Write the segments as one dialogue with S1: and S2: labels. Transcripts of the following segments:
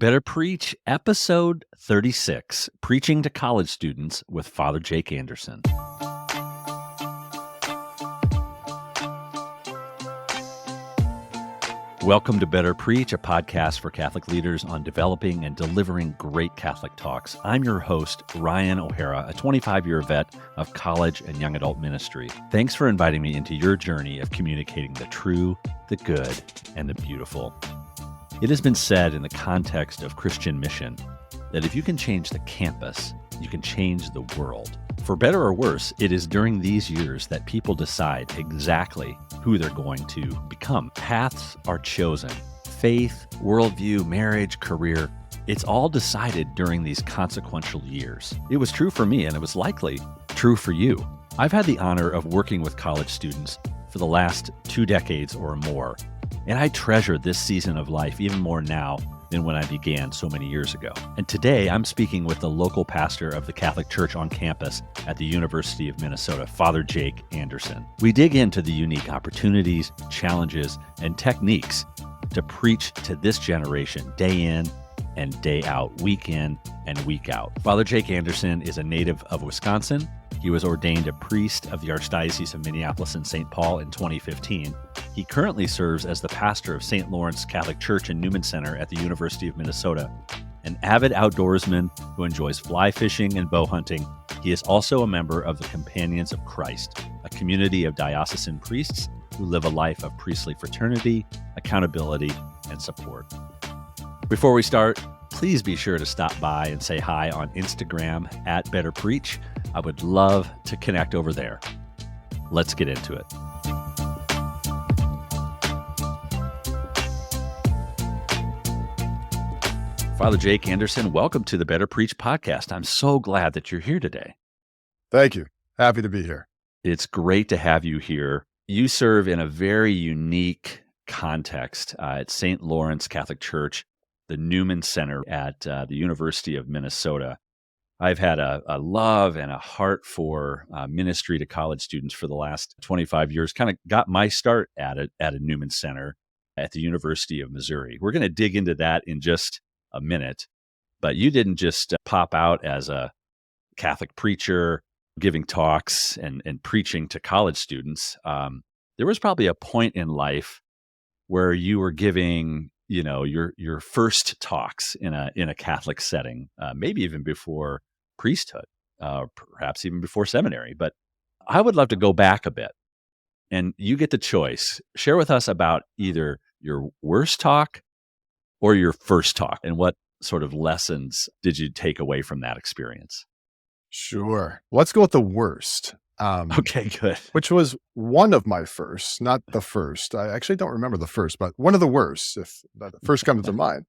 S1: Better Preach, episode 36, Preaching to College Students with Father Jake Anderson. Welcome to Better Preach, a podcast for Catholic leaders on developing and delivering great Catholic talks. I'm your host, Ryan O'Hara, a 25-year vet of college and young adult ministry. Thanks for inviting me into your journey of communicating the true, the good, and the beautiful. It has been said in the context of Christian mission that if you can change the campus, you can change the world. For better or worse, it is during these years that people decide exactly who they're going to become. Paths are chosen. Faith, worldview, marriage, career, it's all decided during these consequential years. It was true for me, and it was likely true for you. I've had the honor of working with college students for the last 2 decades or more, and I treasure this season of life even more now than when I began so many years ago. And today I'm speaking with the local pastor of the Catholic Church on campus at the University of Minnesota, Father Jake Anderson. We dig into the unique opportunities, challenges, and techniques to preach to this generation day in and day out, week in and week out. Father Jake Anderson is a native of Wisconsin. He was ordained a priest of the Archdiocese of Minneapolis and St. Paul in 2015. He currently serves as the pastor of St. Lawrence Catholic Church and Newman Center at the University of Minnesota. An avid outdoorsman who enjoys fly fishing and bow hunting, he is also a member of the Companions of Christ, a community of diocesan priests who live a life of priestly fraternity, accountability, and support. Before we start, please be sure to stop by and say hi on Instagram at Better Preach. I would love to connect over there. Let's get into it. Father Jake Anderson, welcome to the Better Preach podcast. I'm so glad that you're here today.
S2: Thank you. Happy to be here.
S1: It's great to have you here. You serve in a very unique context at St. Lawrence Catholic Church, the Newman Center at the University of Minnesota. I've had a love and a heart for ministry to college students for the last 25 years, kind of got my start at a Newman Center at the University of Missouri. We're going to dig into that in just a minute, but you didn't just pop out as a Catholic preacher giving talks and preaching to college students. There was probably a point in life where you were giving your first talks in a Catholic setting, maybe even before priesthood, perhaps even before seminary. But I would love to go back a bit, and you get the choice. Share with us about either your worst talk or your first talk, and what sort of lessons did you take away from that experience?
S2: Sure. Let's go with the worst.
S1: Okay, good.
S2: Which was one of my firsts, not the first. I actually don't remember the first, but one of the worst, if the first comes to mind.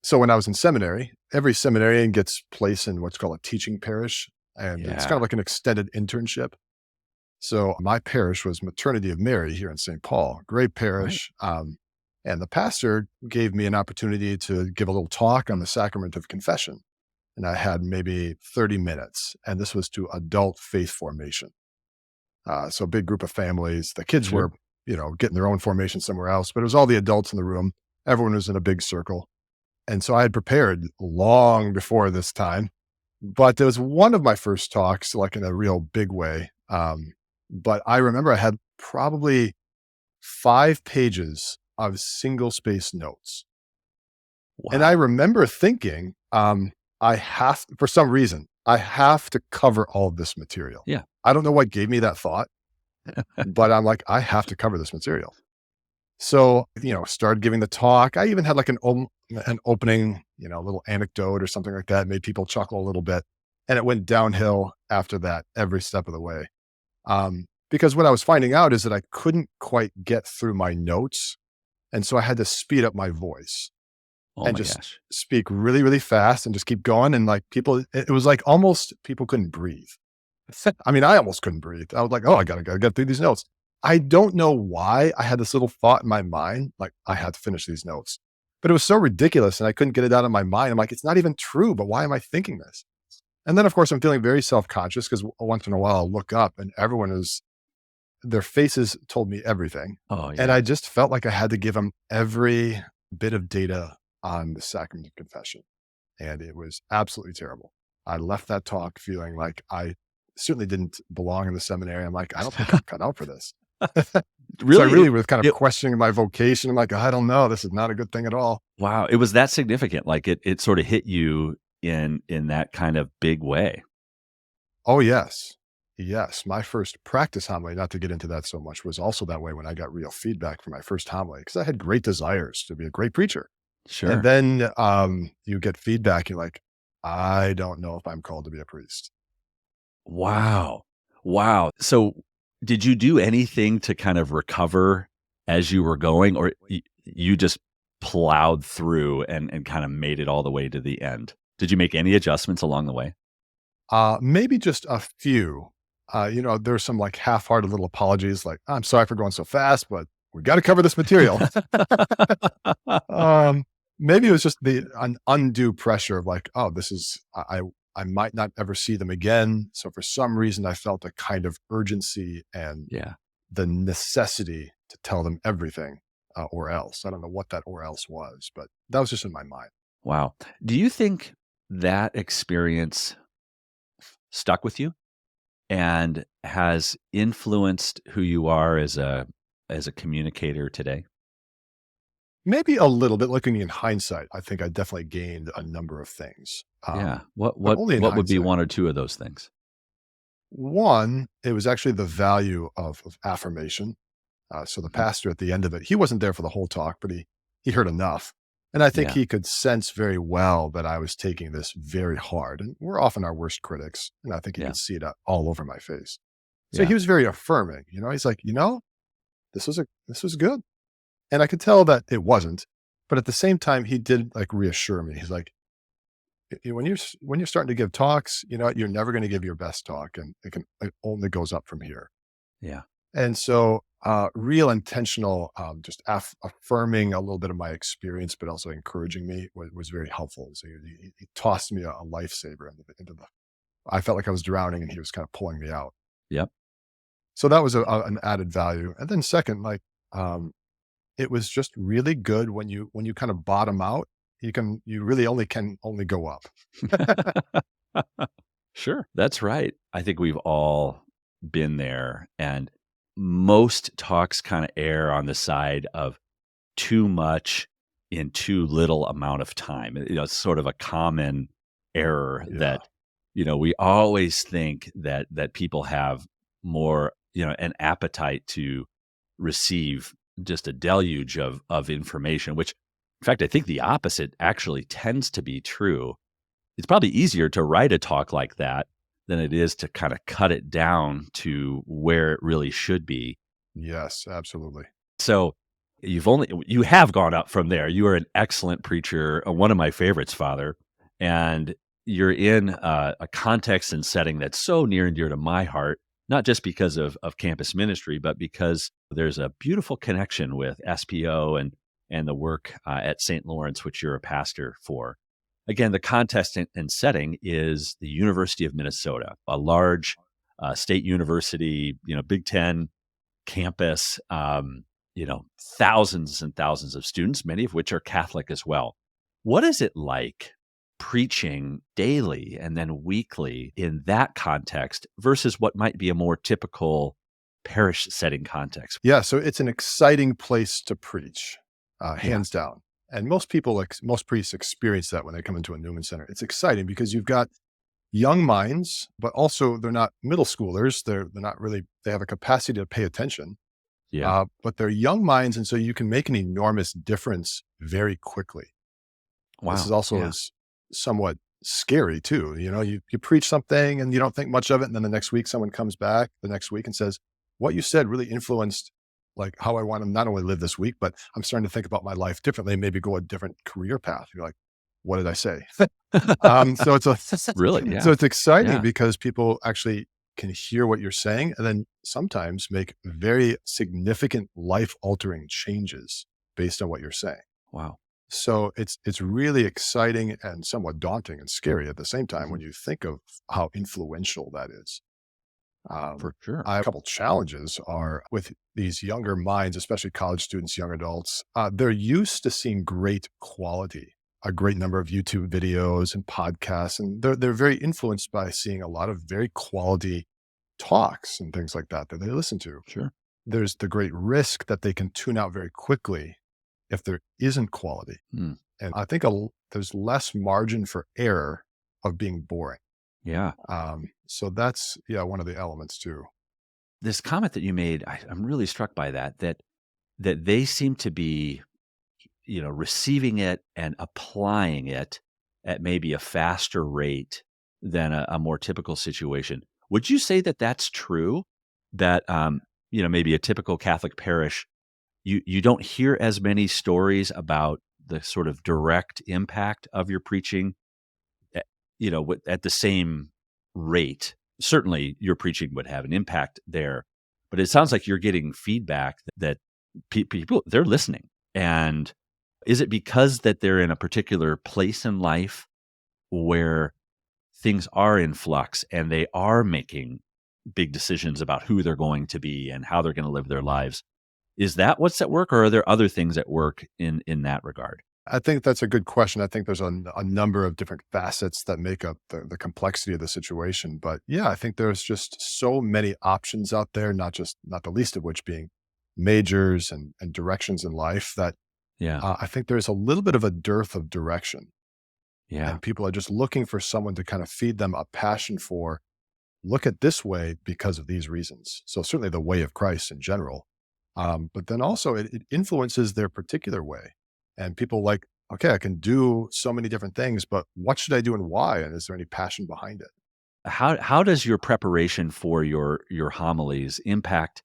S2: So when I was in seminary, every seminarian gets placed in what's called a teaching parish, and it's kind of like an extended internship. So my parish was Maternity of Mary here in St. Paul, great parish. Right. And the pastor gave me an opportunity to give a little talk on the sacrament of confession. And I had maybe 30 minutes, and this was to adult faith formation. So a big group of families. The kids were, getting their own formation somewhere else, but it was all the adults in the room. Everyone was in a big circle. And so I had prepared long before this time, but it was one of my first talks, like in a real big way. But I remember I had probably 5 pages of single space notes. Wow. And I remember thinking, for some reason, I have to cover all of this material.
S1: Yeah.
S2: I don't know what gave me that thought, but I'm like, I have to cover this material. So, started giving the talk. I even had like an opening, little anecdote or something like that, made people chuckle a little bit. And it went downhill after that every step of the way. Because what I was finding out is that I couldn't quite get through my notes. And so I had to speed up my voice and just speak really, really fast and just keep going. And like it was like almost people couldn't breathe. I mean, I almost couldn't breathe. I was like, I gotta get through these notes. I don't know why I had this little thought in my mind, like I had to finish these notes, but it was so ridiculous and I couldn't get it out of my mind. I'm like, it's not even true, but why am I thinking this? And then of course I'm feeling very self-conscious because once in a while I'll look up and their faces told me everything. Oh, yeah. And I just felt like I had to give them every bit of data on the sacrament of confession. And it was absolutely terrible. I left that talk feeling like I certainly didn't belong in the seminary. I'm like, I don't think I'm cut out for this. So I
S1: Really?
S2: really was kind of questioning my vocation. I'm like, I don't know. This is not a good thing at all.
S1: Wow, it was that significant, like, it sort of hit you in that kind of big way.
S2: Oh, yes. Yes. My first practice homily, not to get into that so much, was also that way when I got real feedback from my first homily because I had great desires to be a great preacher. And
S1: Sure.
S2: then you get feedback. You're like, I don't know if I'm called to be a priest.
S1: Wow. Wow. So, did you do anything to kind of recover as you were going, or you just plowed through and kinda made it all the way to the end? Did you make any adjustments along the way?
S2: Maybe just a few. There's some like half-hearted little apologies, like, I'm sorry for going so fast, but we got to cover this material. um, Maybe it was just an undue pressure of like, oh, this is I might not ever see them again. So for some reason, I felt a kind of urgency and
S1: Yeah.
S2: the necessity to tell them everything, or else. I don't know what that or else was, but that was just in my mind.
S1: Wow. Do you think that experience stuck with you and has influenced who you are as a communicator today?
S2: Maybe a little bit looking in hindsight. I think I definitely gained a number of things,
S1: Yeah. What
S2: but
S1: what
S2: only in
S1: what would be
S2: hindsight.
S1: 1 or 2 of those things?
S2: One, it was actually the value of affirmation. So the
S1: Mhm.
S2: pastor at the end of it, he wasn't there for the whole talk, but he heard enough. And I think
S1: Yeah.
S2: he could sense very well that I was taking this very hard. And we're often our worst critics. And I think he
S1: Yeah.
S2: could see it all over my face. So
S1: Yeah.
S2: he was very affirming. He's like, this was good. And I could tell that it wasn't. But at the same time, he did like reassure me. He's like, when you're starting to give talks, you're never going to give your best talk, and it only goes up from here.
S1: Yeah.
S2: And so, real intentional, just affirming a little bit of my experience, but also encouraging me was very helpful. So he tossed me a lifesaver into the. I felt like I was drowning, and he was kind of pulling me out.
S1: Yep.
S2: So that was an added value. And then second, like, um, it was just really good when you kind of bottom out. You really only go up.
S1: Sure, that's right. I think we've all been there, and most talks kinda err on the side of too much in too little amount of time. It's sort of a common error
S2: Yeah,
S1: that, we always think that people have more, an appetite to receive just a deluge of information, which, in fact, I think the opposite actually tends to be true. It's probably easier to write a talk like that than it is to kinda cut it down to where it really should be.
S2: yes, absolutely.
S1: So, you have gone up from there. You are an excellent preacher, one of my favorites, Father, and you're in a context and setting that's so near and dear to my heart, not just because of campus ministry, but because there's a beautiful connection with SPO and the work at St. Lawrence, which you're a pastor for. Again, the context and setting is the University of Minnesota, a large state university, Big Ten campus, thousands and thousands of students, many of which are Catholic as well. What is it like preaching daily and then weekly in that context versus what might be a more typical parish setting context?
S2: Yeah, so it's an exciting place to preach,
S1: Yeah,
S2: hands down. And most people, like most priests, experience that when they come into a Newman Center. It's exciting because you've got young minds, but also they're not middle schoolers. They're not really. They have a capacity to pay attention,
S1: yeah,
S2: but they're young minds, and so you can make an enormous difference very quickly. This is
S1: wow,
S2: also
S1: yeah,
S2: is somewhat scary too. You preach something and you don't think much of it, and then the next week someone comes back the next week and says, "What you said really influenced like how I want to not only live this week, but I'm starting to think about my life differently, maybe go a different career path." You're like, "What did I say?" So it's a
S1: really,
S2: so
S1: yeah,
S2: it's exciting
S1: yeah,
S2: because people actually can hear what you're saying and then sometimes make very significant life altering changes based on what you're saying.
S1: wow,
S2: So it's really exciting and somewhat daunting and scary at the same time
S1: mhm,
S2: when you think of how influential that is.
S1: For sure.
S2: I have a couple challenges are with these younger minds, especially college students, young adults. They're used to seeing great quality, a great number of YouTube videos and podcasts, and they're very influenced by seeing a lot of very quality talks and things like that that they listen to.
S1: Sure.
S2: There's the great risk that they can tune out very quickly if there isn't quality.
S1: Hmm.
S2: And I think there's less margin for error of being boring.
S1: Yeah.
S2: So that's, yeah, one of the elements too.
S1: This comment that you made, I'm really struck by that they seem to be, receiving it and applying it at maybe a faster rate than a more typical situation. Would you say that that's true? That, maybe a typical Catholic parish, you don't hear as many stories about the sort of direct impact of your preaching, at, at the same rate. Certainly, your preaching would have an impact there, but it sounds like you're getting feedback that people they're listening. And is it because that they're in a particular place in life where things are in flux and they are making big decisions about who they're going to be and how they're going to live their lives? Is that what's at work, or are there other things at work in that regard?
S2: I think that's a good question. I think there's a number of different facets that make up the complexity of the situation. But yeah, I think there's just so many options out there, not the least of which being majors and directions in life that
S1: Yeah.
S2: I think there's a little bit of a dearth of direction.
S1: Yeah.
S2: And people are just looking for someone to kind of feed them a passion for look at this way because of these reasons. So certainly the way of Christ in general. But then also it influences their particular way. And people like, okay, I can do so many different things, but what should I do and why? And is there any passion behind it?
S1: How does your preparation for your homilies impact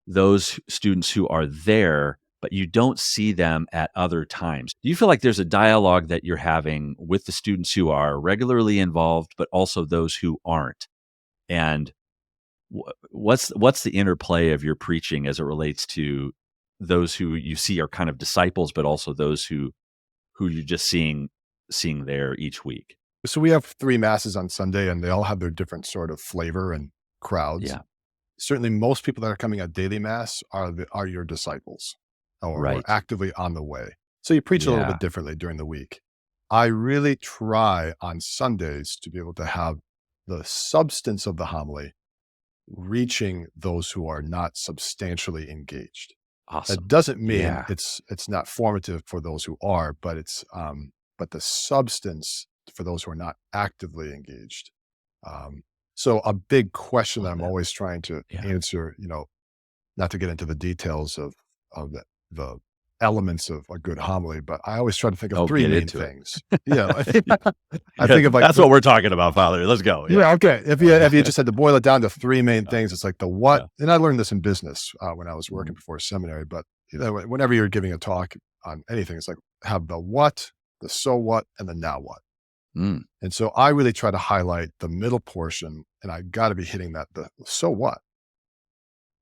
S1: those students who are there, but you don't see them at other times? Do you feel like there's a dialogue that you're having with the students who are regularly involved, but also those who aren't? And what's the interplay of your preaching as it relates to those who you see are kind of disciples, but also those who you're just seeing there each week?
S2: So we have 3 masses on Sunday and they all have their different sort of flavor and crowds.
S1: Yeah,
S2: Certainly most people that are coming at daily mass are your disciples or
S1: right.
S2: actively on the way. So you preach a little
S1: Yeah.
S2: bit differently during the week. I really try on Sundays to be able to have the substance of the homily reaching those who are not substantially engaged. That
S1: Awesome.
S2: doesn't mean
S1: Yeah.
S2: it's not formative for those who are, but but the substance for those who are not actively engaged. Um, so a big question that
S1: Love
S2: I'm
S1: that.
S2: always trying to
S1: Yeah.
S2: answer, not to get into the details of the elements of a good homily, but I always try to think of
S1: Oh,
S2: 3
S1: get
S2: main
S1: into it.
S2: things. Yeah, I
S1: Yeah,
S2: think of like
S1: that's what we're talking about, Father. Let's go. Yeah.
S2: yeah, okay. If you just had to boil it down to 3 main things, it's like the
S1: Yeah.
S2: what, and I learned this in business when I was working
S1: Mhm.
S2: before seminary. But whenever you're giving a talk on anything, it's like have the what, the so what, and the now what.
S1: Mm.
S2: And so I really try to highlight the middle portion, and I got to be hitting that the so what.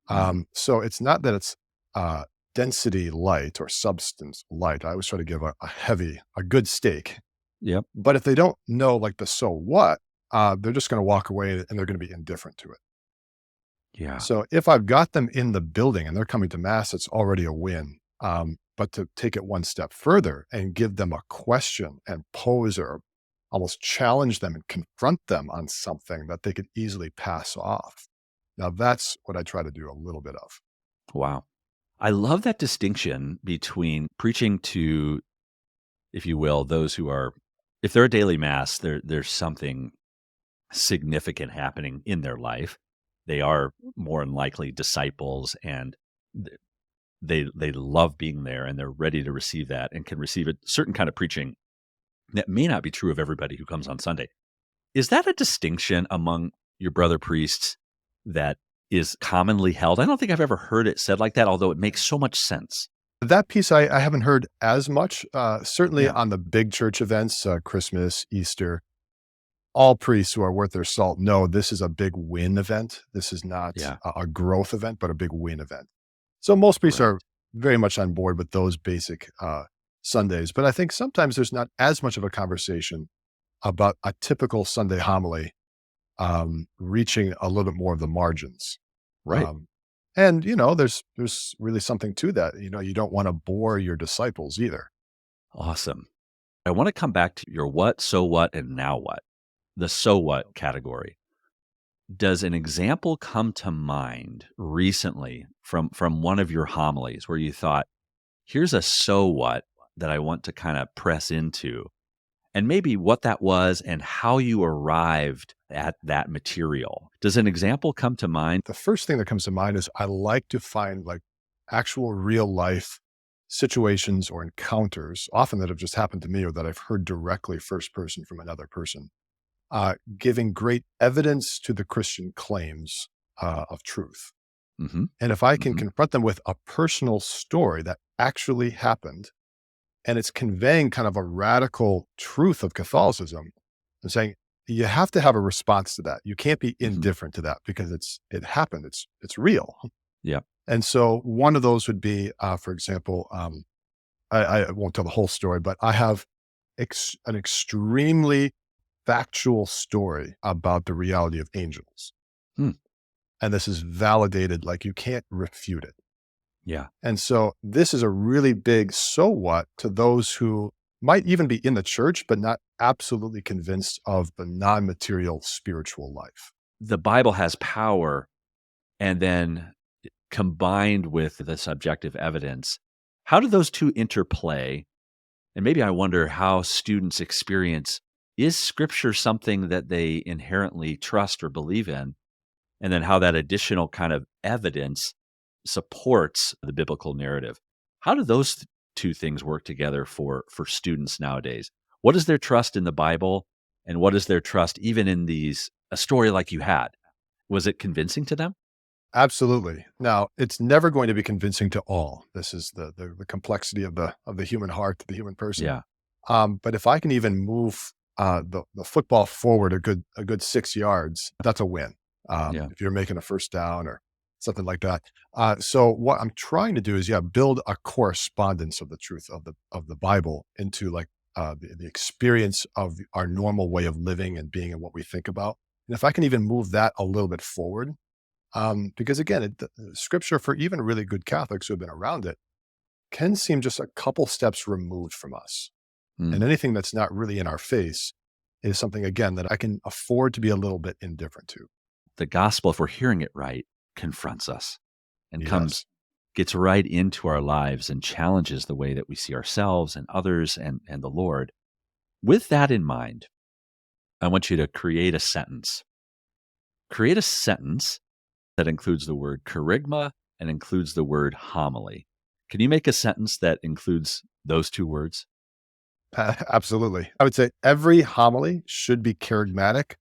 S1: Mm.
S2: So it's not that it's density light or substance light. I always try to give a good steak.
S1: Yep.
S2: But if they don't know like the so what, they're just going to walk away and they're going to be indifferent to it.
S1: Yeah.
S2: So if I've got them in the building and they're coming to mass, it's already a win. But to take it one step further and give them a question and pose or almost challenge them and confront them on something that they could easily pass off. Now that's what I try to do a little bit of.
S1: Wow. I love that distinction between preaching to, if you will, those who are, if they're a daily mass, there's something significant happening in their life. They are more than likely disciples, and th- they love being there, and they're ready to receive that and can receive a certain kind of preaching that may not be true of everybody who comes on Sunday. Is that a distinction among your brother priests that is commonly held? I don't think I've ever heard it said like that, although it makes so much sense.
S2: That piece I haven't heard as much. Certainly
S1: Yeah.
S2: on the big church events, Christmas, Easter, all priests who are worth their salt know this is a big win event. This is not
S1: Yeah.
S2: a growth event, but a big win event. So most priests
S1: Right.
S2: are very much on board with those basic Sundays. But I think sometimes there's not as much of a conversation about a typical Sunday homily reaching a little bit more of the margins.
S1: Right.
S2: Um, and there's really something to that. You don't want to bore your disciples either.
S1: Awesome. I want to come back to your what, so what, and now what. The so what category. Does an example come to mind recently from one of your homilies where you thought, here's a so what that I want to kind of press into, and maybe what that was and how you arrived at that material? Does an example come to mind?
S2: The first thing that comes to mind is I like to find like actual real life situations or encounters, often that have just happened to me or that I've heard directly first person from another person, giving great evidence to the Christian claims of truth.
S1: Hmm.
S2: And if I can
S1: Hmm.
S2: confront them with a personal story that actually happened, and it's conveying kind of a radical truth of Catholicism and saying, you have to have a response to that. You can't be
S1: Hmm.
S2: indifferent to that because it happened. It's real.
S1: Yeah.
S2: And so one of those would be, for example, I won't tell the whole story, but I have an extremely factual story about the reality of angels.
S1: Hmm.
S2: And this is validated, like you can't refute it.
S1: Yeah.
S2: And so this is a really big so what to those who might even be in the church, but not absolutely convinced of the non material spiritual life.
S1: The Bible has power, and then combined with the subjective evidence, how do those two interplay? And maybe I wonder how students experience, is scripture something that they inherently trust or believe in? And then how that additional kind of evidence supports the biblical narrative. How do those two things work together for students nowadays? What is their trust in the Bible, and what is their trust even in a story like you had? Was it convincing to them?
S2: Absolutely. Now, it's never going to be convincing to all. This is the complexity of the human heart, the human person.
S1: Yeah.
S2: But if I can even move the football forward a good 6 yards, that's a win.
S1: Yeah.
S2: If you're making a first down or something like that. So what I'm trying to do is, build a correspondence of the truth of the Bible into like the experience of our normal way of living and being and what we think about. And if I can even move that a little bit forward, because again, the scripture for even really good Catholics who have been around it can seem just a couple steps removed from us. And
S1: Mm.
S2: anything that's not really in our face is something, again, that I can afford to be a little bit indifferent to.
S1: The gospel, if we're hearing it right, confronts us and
S2: Yes,
S1: gets right into our lives and challenges the way that we see ourselves and others and the Lord. With that in mind, I want you to create a sentence. Create a sentence that includes the word kerygma and includes the word homily. Can you make a sentence that includes those two words?
S2: absolutely. I would say every homily should be charismatic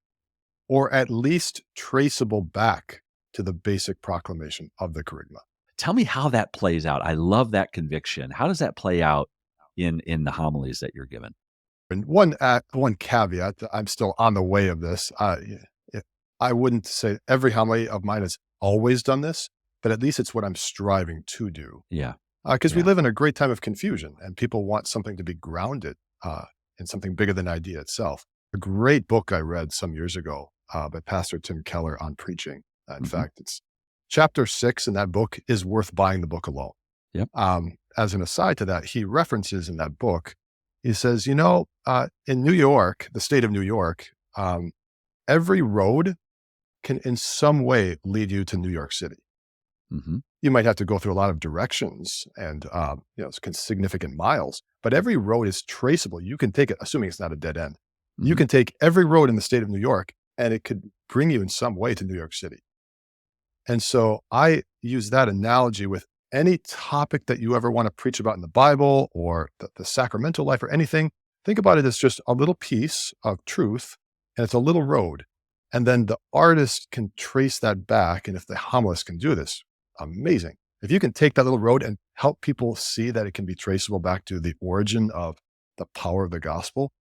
S2: or at least traceable back to the basic proclamation of the kerygma.
S1: Tell me how that plays out. I love that conviction. How does that play out in the homilies that you're given?
S2: And one caveat, that I'm still on the way of this. I wouldn't say every homily of mine has always done this, but at least it's what I'm striving to do.
S1: Yeah.
S2: Because we
S1: Yeah.
S2: live in a great time of confusion, and people want something to be grounded in something bigger than the idea itself. A great book I read some years ago by Pastor Tim Keller on preaching. In
S1: Hmm.
S2: fact, it's chapter 6 in that book is worth buying the book alone.
S1: Yep.
S2: As an aside to that, he references in that book, he says, in New York, the state of New York, every road can in some way lead you to New York City.
S1: Hmm.
S2: You might have to go through a lot of directions and, significant miles, but every road is traceable. You can take it, assuming it's not a dead end. You
S1: Hmm.
S2: can take every road in the state of New York and it could bring you in some way to New York City. And so I use that analogy with any topic that you ever want to preach about in the Bible or the sacramental life or anything. Think about it as just a little piece of truth, and it's a little road. And then the artist can trace that back. And if the homilist can do this, amazing. If you can take that little road and help people see that it can be traceable back to the origin of the power of the gospel,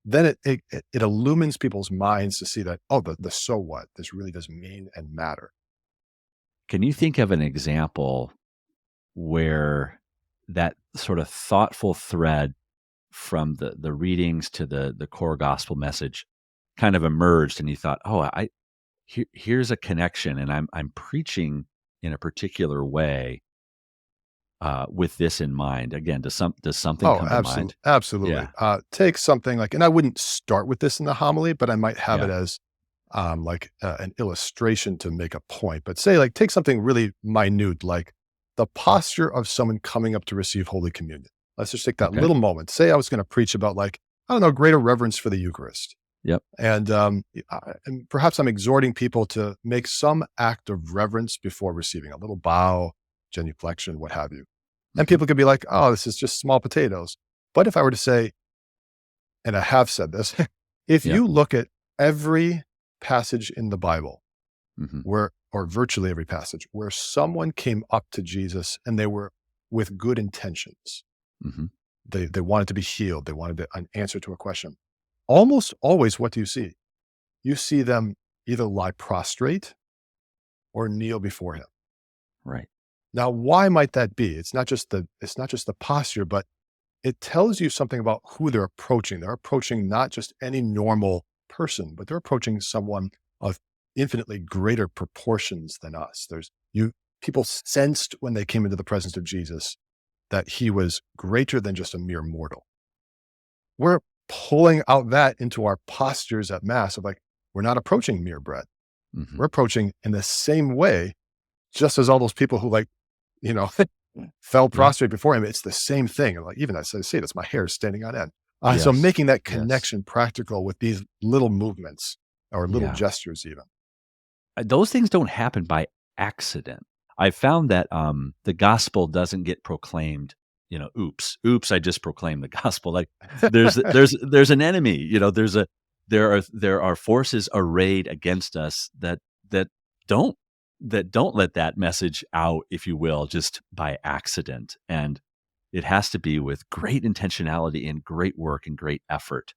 S2: then it illumines people's minds to see that, oh, the so what, this really does mean and matter.
S1: Can you think of an example where that sort of thoughtful thread from the readings to the core gospel message kind of emerged and you thought, "Oh, here's a connection, and I'm preaching in a particular way with this in mind." Again, does something
S2: Oh,
S1: come to
S2: absolutely,
S1: mind?
S2: absolutely.
S1: Yeah,
S2: Take something like, and I wouldn't start with this in the homily, but I might have
S1: yeah,
S2: it as an illustration to make a point. But say, like, take something really minute, like the posture of someone coming up to receive Holy Communion. Let's just take that
S1: okay,
S2: little moment. Say I was going to preach about, like, I don't know, greater reverence for the Eucharist.
S1: yep,
S2: And perhaps I'm exhorting people to make some act of reverence before receiving a little bow, genuflection, what have you. And
S1: mhm,
S2: people could be like, oh, this is just small potatoes. But if I were to say, and I have said this, if
S1: yep,
S2: you look at every passage in the Bible
S1: mhm,
S2: or virtually every passage, where someone came up to Jesus and they were with good intentions,
S1: mhm,
S2: they wanted to be healed, they wanted an answer to a question. Almost always, what do you see? You see them either lie prostrate or kneel before him.
S1: right,
S2: Now, why might that be? It's not just the posture, but it tells you something about who they're approaching. They're approaching not just any normal person, but they're approaching someone of infinitely greater proportions than us. People sensed when they came into the presence of Jesus that he was greater than just a mere mortal. We're pulling out that into our postures at Mass of like, we're not approaching mere bread.
S1: mhm,
S2: We're approaching in the same way, just as all those people who you know, fell
S1: yeah,
S2: prostrate before him. It's the same thing. And like, even as I say this, my hair is standing on end. So
S1: yes,
S2: making that
S1: yes,
S2: connection practical with these little movements or little
S1: yeah.
S2: gestures, even.
S1: Those things don't happen by accident. I found that, the gospel doesn't get proclaimed, "Oops, oops, I just proclaimed the gospel." Like, there's an enemy, there are forces arrayed against us that don't don't let that message out, if you will, just by accident, and it has to be with great intentionality and great work and great effort.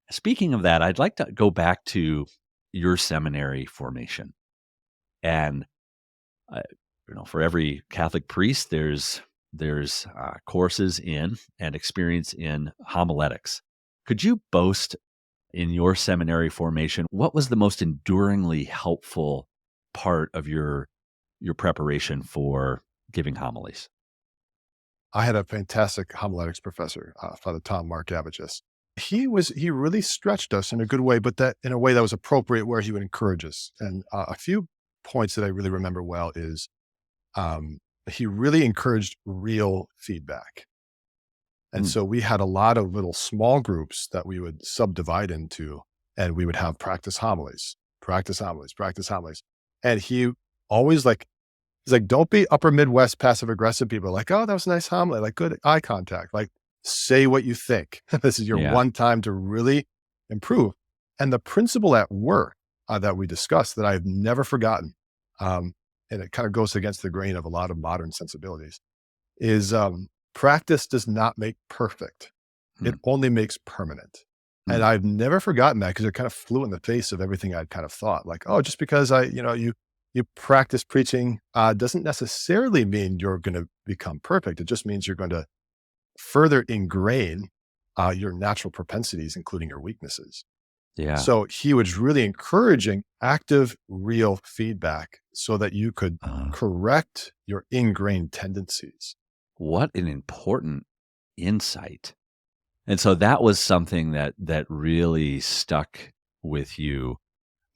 S1: Speaking of that, I'd like to go back to your seminary formation. And uh, for every Catholic priest, there's courses in and experience in homiletics. Could you boast in your seminary formation what was the most enduringly helpful part of your preparation for giving homilies?
S2: I had a fantastic homiletics professor, Father Tom Markavicus. He really stretched us in a good way, but that in a way that was appropriate where he would encourage us. And a few points that I really remember well is um, he really encouraged real feedback. And
S1: Mm,
S2: so we had a lot of little small groups that we would subdivide into, and we would have practice homilies, practice homilies, practice homilies. And he's like, don't be upper Midwest passive aggressive people like, oh, that was a nice homily, like good eye contact, like say what you think. This is your
S1: yeah.
S2: one time to really improve. And the principle at work that we discussed that I've never forgotten, um, and it kind of goes against the grain of a lot of modern sensibilities, is practice does not make perfect. It
S1: Mm,
S2: only makes permanent. And
S1: mm,
S2: I've never forgotten that because it kind of flew in the face of everything I'd kind of thought. Like, oh, just because you practice preaching doesn't necessarily mean you're going to become perfect. It just means you're going to further ingrain your natural propensities, including your weaknesses.
S1: yeah.
S2: So he was really encouraging active, real feedback so that you could
S1: Uh,
S2: correct your ingrained tendencies.
S1: what an important insight. And so that was something that really stuck with you.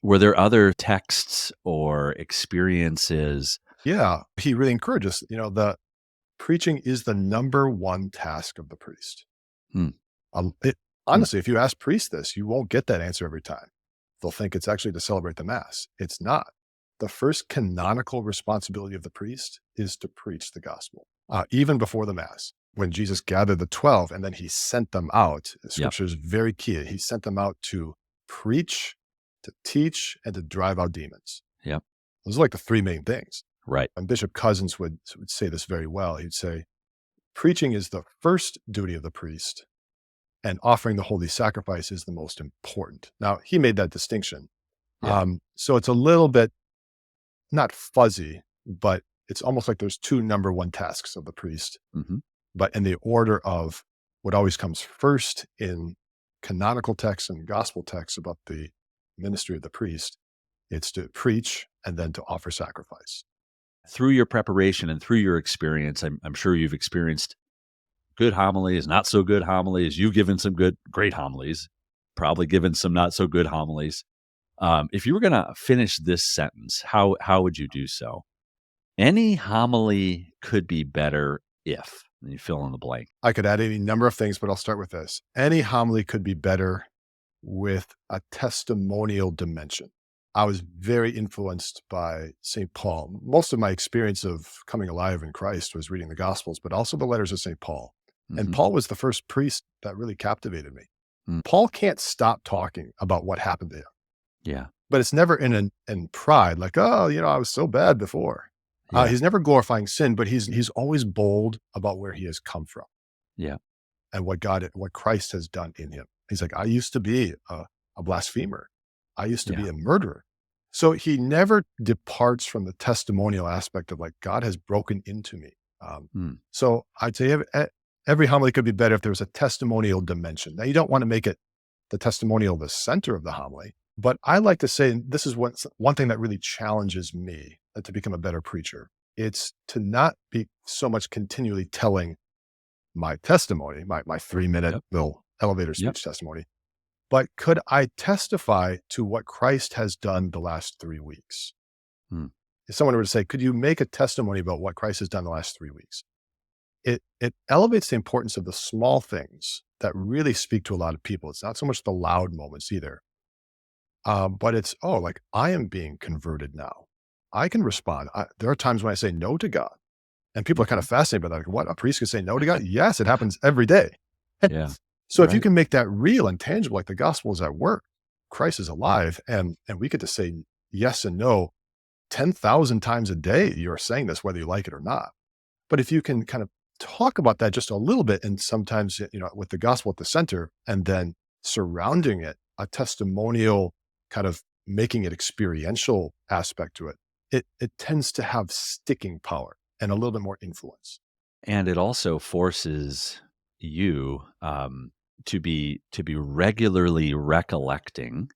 S1: Were there other texts or experiences?
S2: Yeah, he really encourages, the preaching is the number one task of the priest.
S1: Hmm,
S2: Um,
S1: hmm,
S2: Honestly, if you ask priests this, you won't get that answer every time. They'll think it's actually to celebrate the mass. It's not. The first canonical responsibility of the priest is to preach the gospel, even before the mass. When Jesus gathered the 12 and then he sent them out, the
S1: yep,
S2: scripture is very key. He sent them out to preach, to teach, and to drive out demons.
S1: yep,
S2: Those are like the three main things.
S1: right.
S2: And Bishop Cousins would say this very well. He'd say, preaching is the first duty of the priest, and offering the holy sacrifice is the most important. Now, he made that distinction.
S1: Yeah.
S2: So it's a little bit not fuzzy, but it's almost like there's two number one tasks of the priest,
S1: Hmm.
S2: but in the order of what always comes first in canonical texts and gospel texts about the ministry of the priest, it's to preach and then to offer sacrifice.
S1: Through your preparation and through your experience, I'm sure you've experienced good homilies, not so good homilies. You've given some great homilies, probably given some not so good homilies. If you were going to finish this sentence, how would you do so? Any homily could be better if, and you fill in the blank.
S2: I could add any number of things, but I'll start with this. Any homily could be better with a testimonial dimension. I was very influenced by St. Paul. Most of my experience of coming alive in Christ was reading the Gospels, but also the letters of St. Paul. And
S1: Mhm.
S2: Paul was the first priest that really captivated me.
S1: Mm.
S2: Paul can't stop talking about what happened to him,
S1: Yeah.
S2: but it's never in pride, like, oh, I was so bad before.
S1: Yeah.
S2: He's never glorifying sin, but he's always bold about where he has come from
S1: Yeah.
S2: and what Christ has done in him. He's like, I used to be a blasphemer. I used to
S1: Yeah.
S2: be a murderer. So he never departs from the testimonial aspect of like, God has broken into me.
S1: Mm.
S2: So I'd say every homily could be better if there was a testimonial dimension. Now, you don't want to make it the testimonial the center of the homily, but I like to say, and this is one thing that really challenges me to become a better preacher. It's to not be so much continually telling my testimony, my 3-minute
S1: Yep.
S2: little elevator
S1: Yep.
S2: speech testimony, but could I testify to what Christ has done the last 3 weeks?
S1: Hmm.
S2: If someone were to say, could you make a testimony about what Christ has done the last 3 weeks? It elevates the importance of the small things that really speak to a lot of people. It's not so much the loud moments either. But it's, like, I am being converted now. I can respond. There are times when I say no to God, and people are kind of fascinated by that. Like, what? A priest can say no to God? Yes, it happens every day.
S1: Yeah.
S2: So if you
S1: Right.
S2: can make that real and tangible, like the gospel is at work, Christ is alive, and we get to say yes and no 10,000 times a day. You're saying this, whether you like it or not. But if you can kind of talk about that just a little bit, and sometimes, with the gospel at the center, and then surrounding it, a testimonial kind of making it experiential aspect to it, it tends to have sticking power and a little bit more influence.
S1: And it also forces you to be regularly recollecting,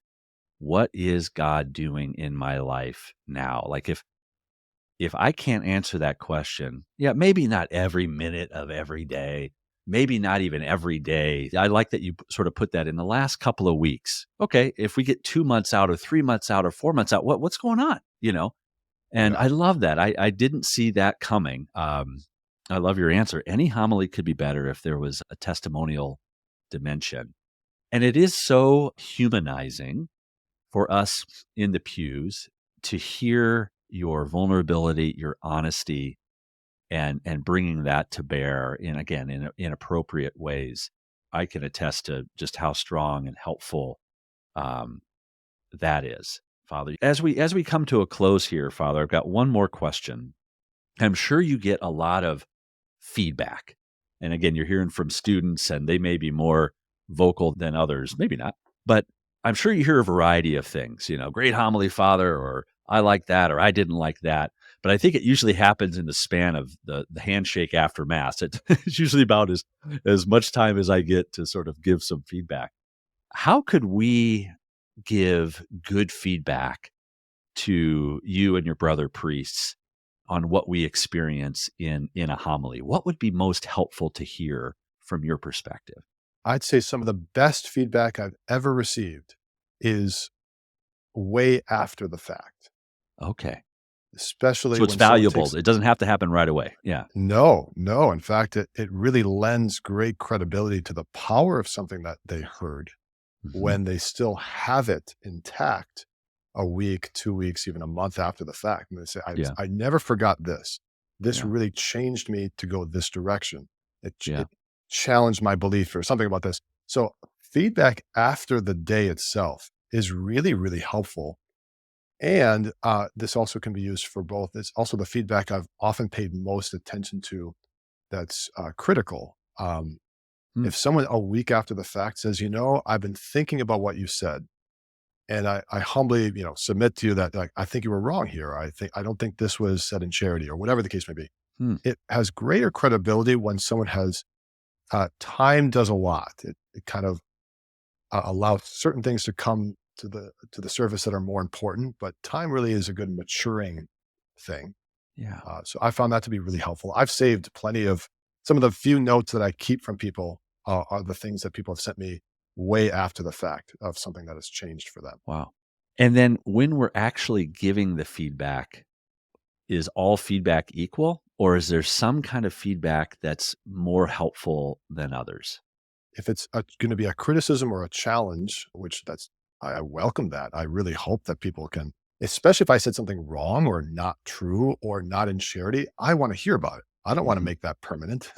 S1: what is God doing in my life now? Like if I can't answer that question, yeah, maybe not every minute of every day, maybe not even every day. I like that you sort of put that in the last couple of weeks. Okay, if we get 2 months out or 3 months out or 4 months out, what's going on? And
S2: Yeah.
S1: I love that. I didn't see that coming. I love your answer. Any homily could be better if there was a testimonial dimension. And it is so humanizing for us in the pews to hear your vulnerability, your honesty, and bringing that to bear in appropriate ways. I can attest to just how strong and helpful um, that is, Father. As we come to a close here, Father, I've got one more question. I'm sure you get a lot of feedback. And again, you're hearing from students and they may be more vocal than others, maybe not. But I'm sure you hear a variety of things, great homily, Father, or I like that, or I didn't like that. But I think it usually happens in the span of the handshake after Mass. It's usually about as much time as I get to sort of give some feedback. How could we give good feedback to you and your brother priests on what we experience in a homily? What would be most helpful to hear from your perspective?
S2: I'd say some of the best feedback I've ever received is way after the fact,
S1: Okay.
S2: especially
S1: So it's
S2: when someone
S1: valuable.
S2: takes.
S1: It doesn't have to happen right away. Yeah.
S2: No, no. In fact, it really lends great credibility to the power of something that they heard
S1: Mhm.
S2: when they still have it intact a week, 2 weeks, even a month after the fact. And they say,
S1: Yeah.
S2: I never forgot this. This
S1: Yeah.
S2: really changed me to go this direction.
S1: Yeah.
S2: It challenged my belief or something about this. So feedback after the day itself is really, really helpful. And this also can be used for both. It's also the feedback I've often paid most attention to that's critical.
S1: Hmm.
S2: If someone a week after the fact says, I've been thinking about what you said, and I humbly, submit to you that, like, I think you were wrong here. I don't think this was said in charity or whatever the case may be.
S1: Hmm.
S2: It has greater credibility when someone has time does a lot. It kind of allow certain things to come to the surface that are more important, but time really is a good maturing thing.
S1: Yeah.
S2: So I found that to be really helpful. I've saved plenty of some of the few notes that I keep from people are the things that people have sent me way after the fact of something that has changed for them.
S1: Wow. And then when we're actually giving the feedback, is all feedback equal, or is there some kind of feedback that's more helpful than others?
S2: If it's going to be a criticism or a challenge, which I welcome that. I really hope that people can, especially if I said something wrong or not true or not in charity, I want to hear about it. I don't want to
S1: Mhm.
S2: make that permanent.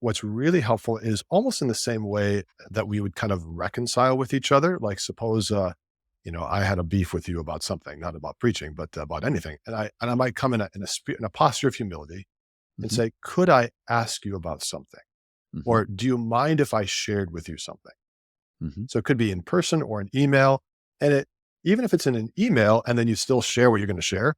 S2: What's really helpful is almost in the same way that we would kind of reconcile with each other. Like suppose, I had a beef with you about something, not about preaching, but about anything. And I might come in a posture of humility and
S1: Mhm.
S2: say, could I ask you about something?
S1: Mhm.
S2: Or do you mind if I shared with you something?
S1: Mhm.
S2: So it could be in person or an email. And even if it's in an email and then you still share what you're going to share,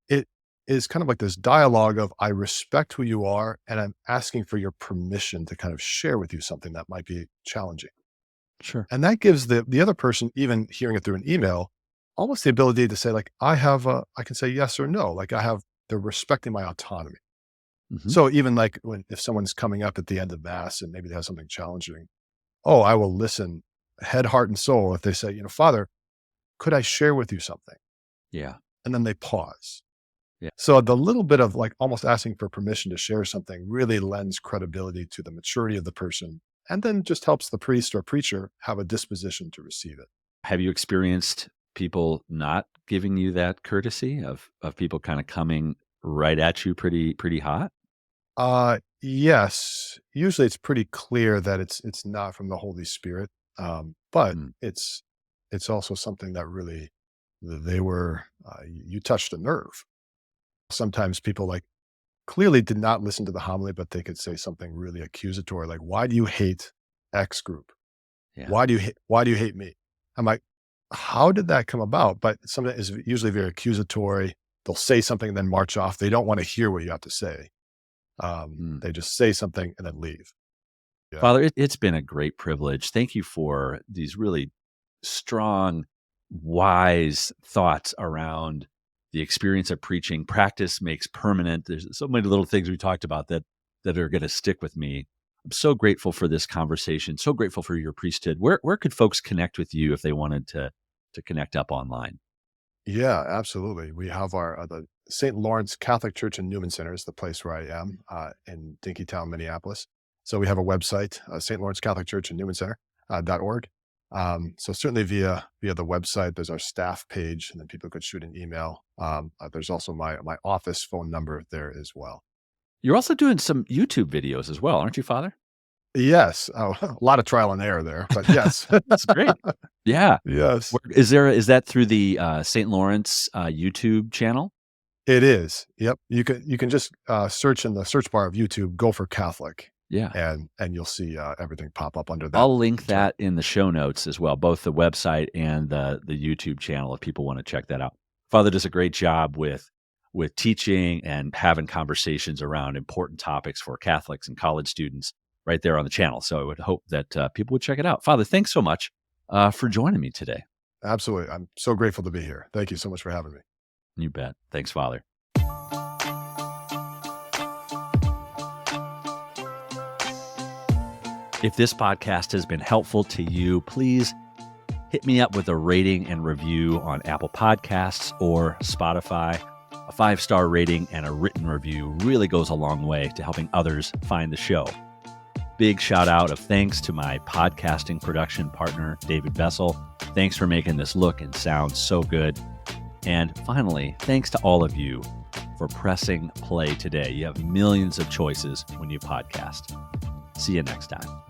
S2: it is kind of like this dialogue of I respect who you are and I'm asking for your permission to kind of share with you something that might be challenging.
S1: Sure.
S2: And that gives the other person, even hearing it through an email, almost the ability to say, like, I can say yes or no. Like they're respecting my autonomy.
S1: Mhm.
S2: So even like if someone's coming up at the end of mass and maybe they have something challenging, oh, I will listen head, heart, and soul. If they say, Father, could I share with you something?
S1: Yeah.
S2: And then they pause.
S1: Yeah.
S2: So the little bit of like almost asking for permission to share something really lends credibility to the maturity of the person and then just helps the priest or preacher have a disposition to receive it.
S1: Have you experienced people not giving you that courtesy of people kinda coming right at you pretty hot?
S2: Yes. Usually it's pretty clear that it's not from the Holy Spirit. But
S1: Mm.
S2: it's also something that really they were you touched a nerve. Sometimes people like clearly did not listen to the homily, but they could say something really accusatory, like, "Why do you hate X group?
S1: Yeah.
S2: Why do you hate me?" I'm like, "How did that come about?" But something is usually very accusatory. They'll say something and then march off. They don't want to hear what you have to say.
S1: Mm.
S2: They just say something and then leave. Yeah.
S1: Father, it's been a great privilege. Thank you for these really strong, wise thoughts around the experience of preaching. Practice makes permanent. There's so many little things we talked about that are going to stick with me. I'm so grateful for this conversation. So grateful for your priesthood. Where could folks connect with you if they wanted to connect up online?
S2: Yeah, absolutely. We have the St. Lawrence Catholic Church in Newman Center is the place where I am in Dinkytown, Minneapolis. So we have a website, St. Lawrence Catholic Church in Newman Center .org. So certainly via the website, there's our staff page, and then people could shoot an email. There's also my office phone number there as well.
S1: You're also doing some YouTube videos as well, aren't you, Father?
S2: Yes, a lot of trial and error there, but yes,
S1: That's great. Yeah.
S2: yes.
S1: Is that through the, St. Lawrence, YouTube channel?
S2: It is. Yep. You can just, search in the search bar of YouTube, go for Catholic,
S1: Yeah.
S2: and you'll see, everything pop up under that
S1: I'll link
S2: term.
S1: that in the show notes as well, both the website and the YouTube channel if people wanna check that out. Father does a great job with teaching and having conversations around important topics for Catholics and college students right there on the channel, so I would hope that, people would check it out. Father, thanks so much, for joining me today.
S2: Absolutely. I'm so grateful to be here. Thank you so much for having me.
S1: You bet. Thanks, Father. If this podcast has been helpful to you, please hit me up with a rating and review on Apple Podcasts or Spotify. A 5-star rating and a written review really goes a long way to helping others find the show. Big shout out of thanks to my podcasting production partner, David Bessel. Thanks for making this look and sound so good. And finally, thanks to all of you for pressing play today. You have millions of choices when you podcast. See you next time.